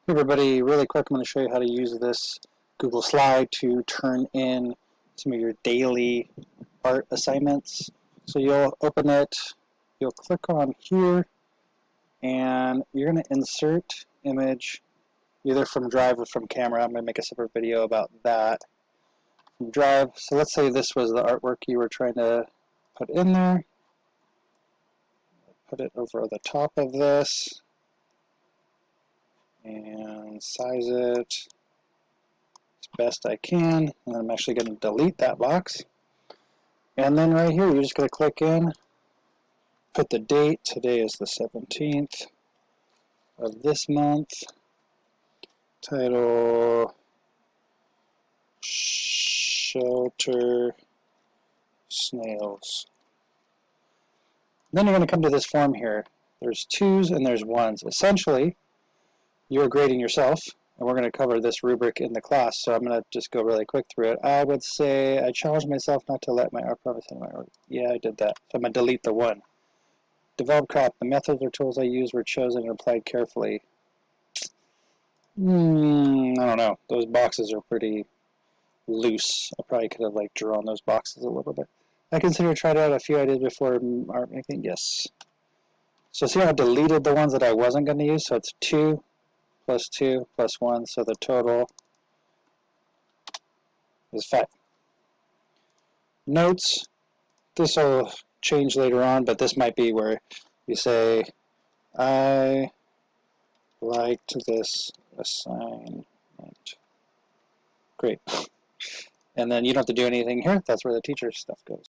Hey everybody, really quick, I'm going to show you how to use this Google Slide to turn in some of your daily art assignments. So you'll open it, you'll click on here, and you're going to insert image either from Drive or from Camera. I'm going to make a separate video about that. From Drive, so let's say this was the artwork you were trying to put in there. Put it over the top of this and size it as best I can, and I'm actually going to delete that box. And then right here, you're just going to click in, put the date. Today is the 17th of this month. Title, Shelter Snails. Then you're going to come to this form here. There's 2s and there's 1s. Essentially, you're grading yourself, and we're going to cover this rubric in the class, so I'm going to just go really quick through it. I would say I challenged myself not to let my art promise in my art. Yeah, I did that. So I'm going to delete the 1. Develop craft. The methods or tools I used were chosen and applied carefully. I don't know. Those boxes are pretty loose. I probably could have drawn those boxes a little bit. I consider tried out a few ideas before art making. Yes. So see how I deleted the ones that I wasn't going to use? So it's 2 plus 2 plus 1. So the total is 5. Notes. This will change later on, but this might be where you say, I liked this assignment. Great. And then you don't have to do anything here. That's where the teacher stuff goes.